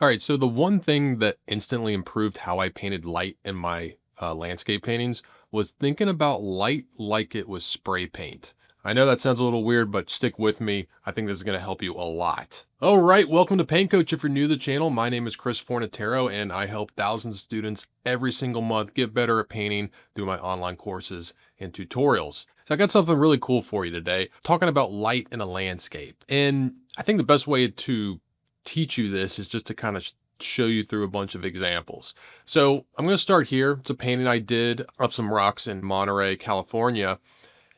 All right, so the one thing that instantly improved how I painted light in my landscape paintings was thinking about light like it was spray paint. I know that sounds a little weird, but stick with me. I think this is going to help you a lot. All right, welcome to Paint Coach. If you're new to the channel, my name is Chris Fornatero, and I help thousands of students every single month get better at painting through my online courses and tutorials. So I got something really cool for you today, talking about light in a landscape. And I think the best way to teach you this is just to kind of show you through a bunch of examples. So I'm going to start here. It's a painting I did of some rocks in Monterey, California.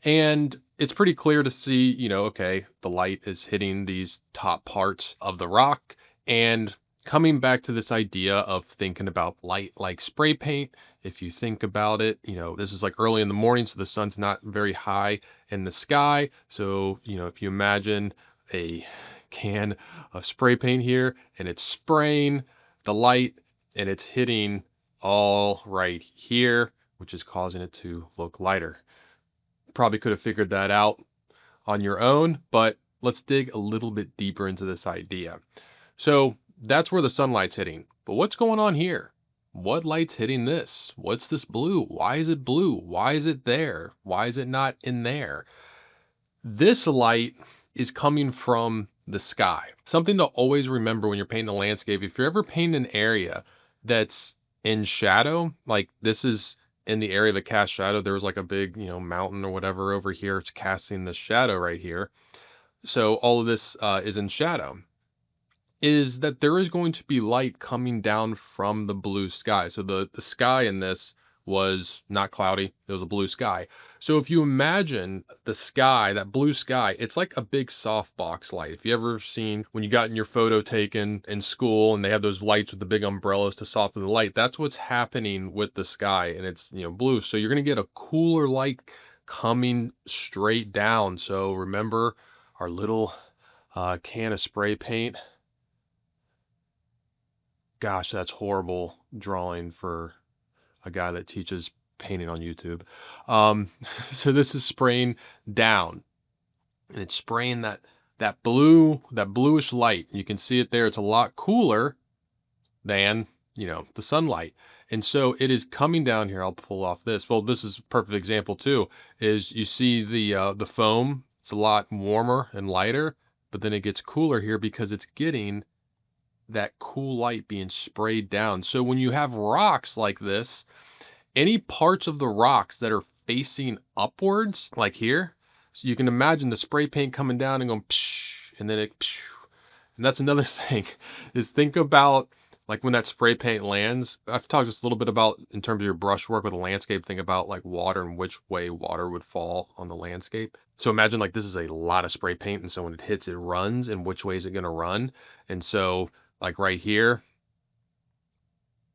And it's pretty clear to see, okay, the light is hitting these top parts of the rock and coming back to this idea of thinking about light like spray paint. If you think about it, this is like early in the morning, so the sun's not very high in the sky. So, if you imagine a can of spray paint here and it's spraying the light and it's hitting all right here, which is causing it to look lighter. Probably could have figured that out on your own, but let's dig a little bit deeper into this idea. So that's where the sunlight's hitting. But what's going on here? What light's hitting this? What's this blue? Why is it blue? Why is it there? Why is it not in there? This light is coming from the sky. Something to always remember when you're painting a landscape. If you're ever painting an area that's in shadow, like this is in the area that casts shadow, there was like a big, mountain or whatever over here. It's casting the shadow right here. So all of this is in shadow. Is that there is going to be light coming down from the blue sky. So the sky in this was not cloudy. It was a blue sky. So if you imagine the sky, that blue sky, it's like a big softbox light. If you ever seen when you got your photo taken in school and they have those lights with the big umbrellas to soften the light, that's what's happening with the sky, and it's, blue. So you're going to get a cooler light coming straight down. So remember our little can of spray paint. Gosh, that's horrible drawing for a guy that teaches painting on YouTube. Um, so this is spraying down, and it's spraying that bluish light. You can see it there. It's a lot cooler than, the sunlight. And so it is coming down here. I'll pull off this. Well, this is a perfect example too, is you see the foam. It's a lot warmer and lighter, but then it gets cooler here because it's getting that cool light being sprayed down. So when you have rocks like this, any parts of the rocks that are facing upwards, like here, so you can imagine the spray paint coming down and going psh, and then it psh. And that's another thing is think about like when that spray paint lands. I've talked just a little bit about in terms of your brush work with a landscape, think about like water and which way water would fall on the landscape. So imagine like this is a lot of spray paint, and so when it hits, it runs, and which way is it going to run? And so like right here,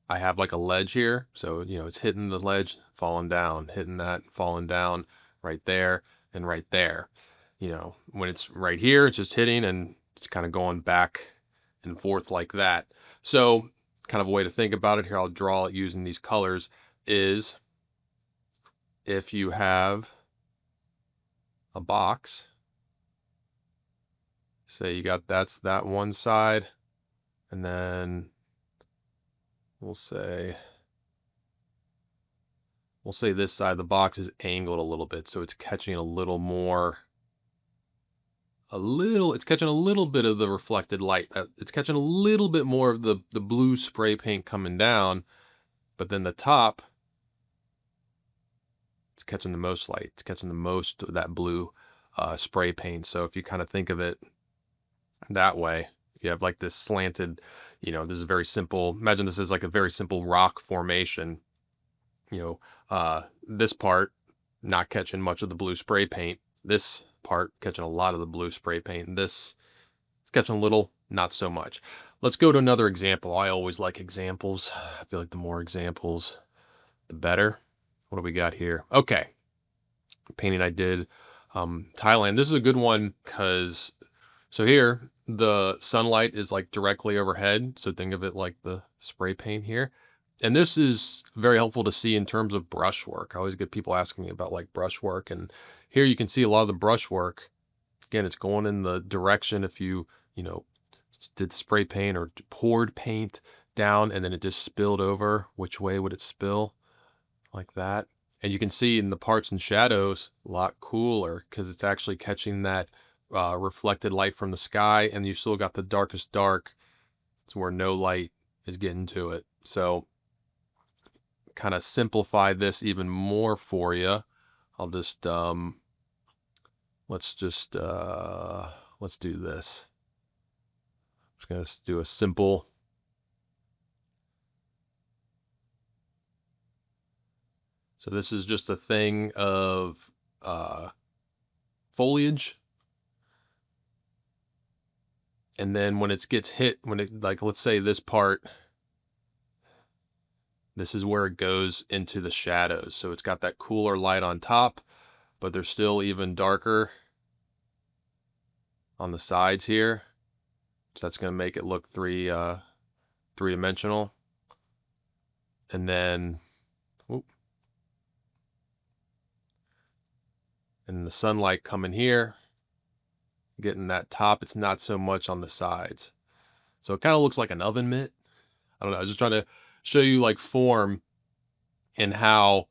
I have like a ledge here. So, it's hitting the ledge, falling down, hitting that, falling down right there and right there. When it's right here, it's just hitting and it's kind of going back and forth like that. So kind of a way to think about it here, I'll draw it using these colors, is if you have a box, say you got that's that one side, and then we'll say this side of the box is angled a little bit, so it's catching it's catching a little bit of the reflected light. It's catching a little bit more of the blue spray paint coming down, but then the top, it's catching the most light. It's catching the most of that blue spray paint. So if you kind of think of it that way, you have like this slanted, this is very simple. Imagine this is like a very simple rock formation. This part not catching much of the blue spray paint. This part catching a lot of the blue spray paint. This it's catching a little, not so much. Let's go to another example. I always like examples. I feel like the more examples, the better. What do we got here? Okay. Painting I did Thailand. This is a good one because so here the sunlight is like directly overhead. So think of it like the spray paint here. And this is very helpful to see in terms of brushwork. I always get people asking me about like brushwork, and here you can see a lot of the brushwork. Again, it's going in the direction if you did spray paint or poured paint down and then it just spilled over, which way would it spill? Like that. And you can see in the parts and shadows, a lot cooler because it's actually catching that reflected light from the sky, and you still got the darkest dark. It's where no light is getting to it. So kind of simplify this even more for you. I'll just let's do this. I'm just gonna do a simple. So this is just a thing of foliage. And then when it gets hit, when it, like, let's say this part, this is where it goes into the shadows. So it's got that cooler light on top, but they're still even darker on the sides here. So that's going to make it look three-dimensional. And then, whoop, and the sunlight coming here, getting that top. It's not so much on the sides. So it kind of looks like an oven mitt. I don't know. I was just trying to show you like form and how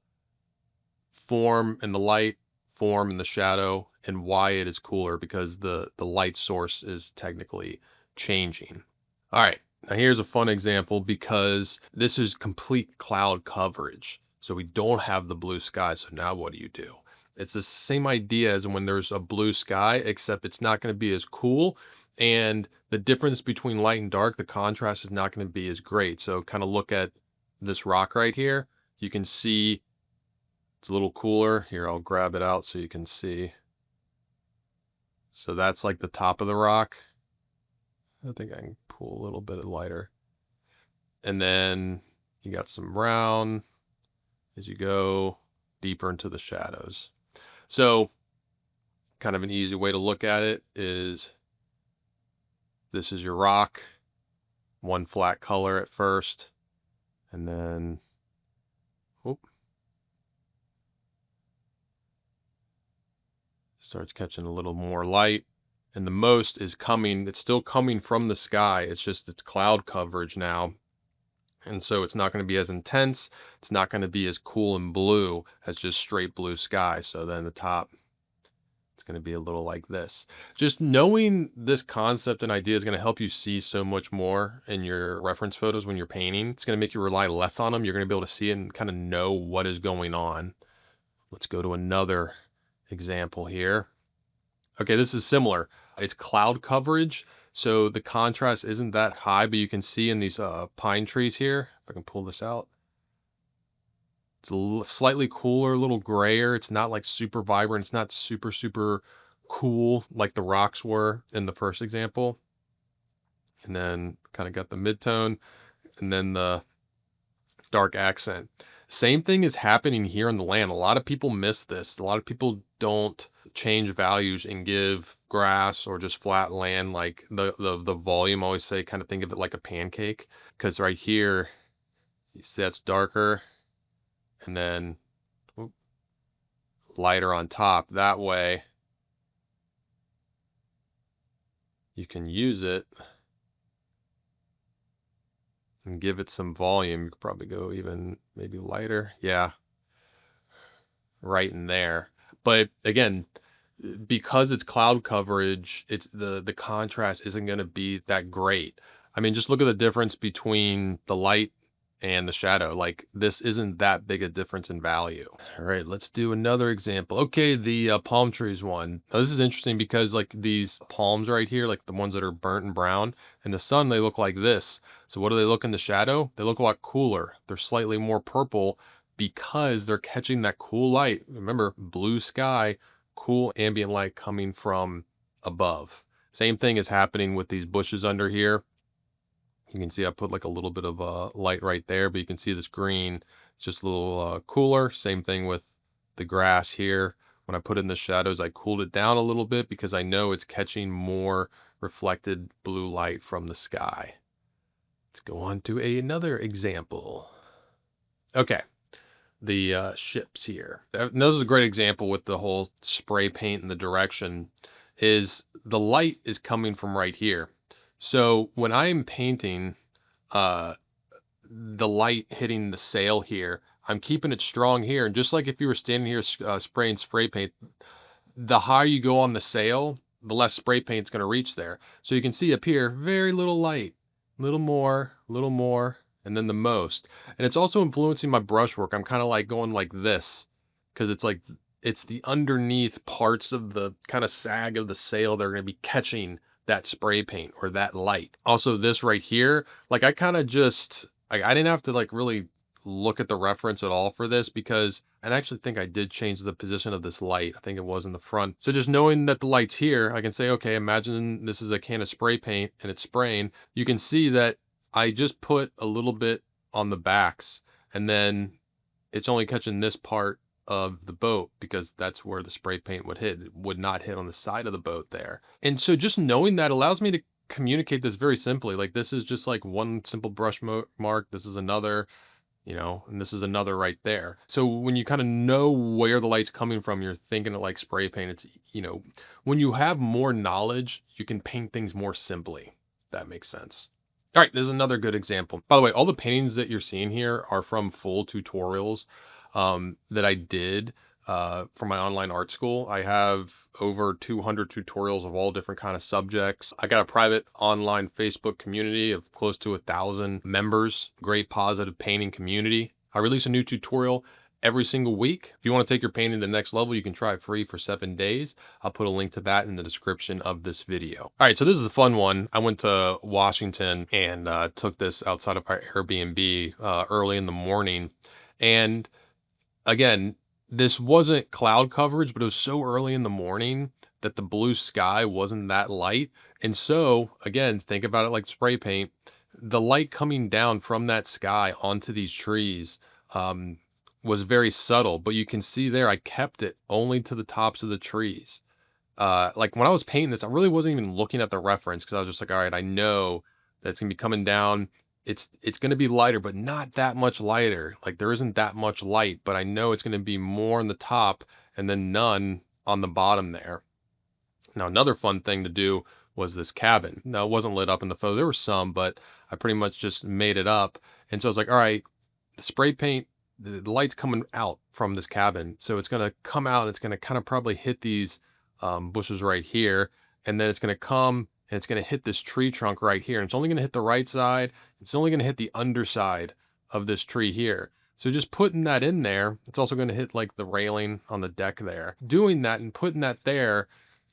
form and the light, form and the shadow, and why it is cooler because the light source is technically changing. All right, now here's a fun example because this is complete cloud coverage. So we don't have the blue sky. So now what do you do? It's the same idea as when there's a blue sky, except it's not going to be as cool. And the difference between light and dark, the contrast is not going to be as great. So kind of look at this rock right here. You can see it's a little cooler. Here, I'll grab it out so you can see. So that's like the top of the rock. I think I can pull a little bit lighter. And then you got some brown as you go deeper into the shadows. So kind of an easy way to look at it is this is your rock, one flat color at first, and then, whoop, starts catching a little more light. And the most is coming, it's still coming from the sky. It's just, it's cloud coverage now. And so it's not going to be as intense. It's not going to be as cool and blue as just straight blue sky. So then the top, it's going to be a little like this. Just knowing this concept and idea is going to help you see so much more in your reference photos when you're painting. It's going to make you rely less on them. You're going to be able to see it and kind of know what is going on. Let's go to another example here. Okay, this is similar. It's cloud coverage. So the contrast isn't that high, but you can see in these pine trees here, if I can pull this out, it's slightly cooler, a little grayer. It's not like super vibrant. It's not super, super cool like the rocks were in the first example. And then kind of got the midtone and then the dark accent. Same thing is happening here on the land. A lot of people miss this. A lot of people don't change values and give grass or just flat land like the volume. I always say kind of think of it like a pancake, because right here you see that's darker and then whoop, lighter on top. That way you can use it and give it some volume. You could probably go even maybe lighter. Yeah, right in there. But again, because it's cloud coverage, it's the contrast isn't going to be that great. I mean, just look at the difference between the light and the shadow. Like this isn't that big a difference in value. All right, let's do another example. Okay, the palm trees one. Now, this is interesting because like these palms right here, like the ones that are burnt and brown, in the sun, they look like this. So what do they look in the shadow? They look a lot cooler. They're slightly more purple because they're catching that cool light. Remember, blue sky, cool ambient light coming from above. Same thing is happening with these bushes under here. You can see I put like a little bit of light right there, but you can see this green. It's just a little cooler. Same thing with the grass here. When I put it in the shadows, I cooled it down a little bit because I know it's catching more reflected blue light from the sky. Let's go on to another example. Okay, the ships here. This is a great example with the whole spray paint and the direction. Is the light is coming from right here. So when I'm painting, uh, the light hitting the sail here, I'm keeping it strong here. And just like if you were standing here spraying spray paint, the higher you go on the sail, the less spray paint's going to reach there. So you can see up here, very little light, little more, and then the most. And it's also influencing my brushwork. I'm kind of like going like this because it's like, it's the underneath parts of the kind of sag of the sail that are going to be catching that spray paint or that light. Also this right here, like I kind of just, I didn't have to like really look at the reference at all for this because, and I actually think I did change the position of this light. I think it was in the front. So just knowing that the light's here, I can say, okay, imagine this is a can of spray paint and it's spraying. You can see that I just put a little bit on the backs and then it's only catching this part of the boat because that's where the spray paint would hit. It would not hit on the side of the boat there. And so just knowing that allows me to communicate this very simply. Like this is just like one simple brush mark. This is another, and this is another right there. So when you kind of know where the light's coming from, you're thinking of like spray paint. It's, when you have more knowledge, you can paint things more simply. If that makes sense. All right, there's another good example. By the way, all the paintings that you're seeing here are from full tutorials that I did for my online art school. I have over 200 tutorials of all different kind of subjects. I got a private online Facebook community of close to 1,000 members, great positive painting community. I release a new tutorial every single week. If you want to take your painting to the next level, you can try it free for 7 days. I'll put a link to that in the description of this video. All right, so this is a fun one. I went to Washington and took this outside of our Airbnb early in the morning. And again, this wasn't cloud coverage, but it was so early in the morning that the blue sky wasn't that light. And so, again, think about it like spray paint. The light coming down from that sky onto these trees was very subtle, but you can see there, I kept it only to the tops of the trees. Like when I was painting this, I really wasn't even looking at the reference because I was just like, all right, I know that it's gonna be coming down. It's gonna be lighter, but not that much lighter. Like there isn't that much light, but I know it's gonna be more on the top and then none on the bottom there. Now, another fun thing to do was this cabin. Now, it wasn't lit up in the photo. There were some, but I pretty much just made it up. And so I was like, all right, the spray paint, the light's coming out from this cabin. So it's going to come out and it's going to kind of probably hit these bushes right here. And then it's going to come and it's going to hit this tree trunk right here. And it's only going to hit the right side. It's only going to hit the underside of this tree here. So just putting that in there, it's also going to hit like the railing on the deck there. Doing that and putting that there,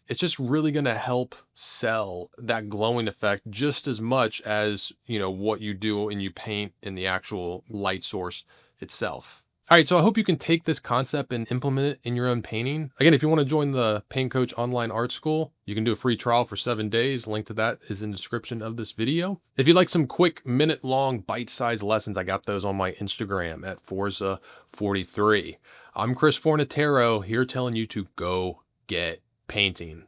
it's just really going to help sell that glowing effect just as much as, what you do and you paint in the actual light source itself. All right, so I hope you can take this concept and implement it in your own painting. Again, if you want to join the Paint Coach Online Art School, you can do a free trial for 7 days. Link to that is in the description of this video. If you'd like some quick minute-long bite-sized lessons, I got those on my Instagram at Forza43. I'm Chris Fornatero here telling you to go get painting.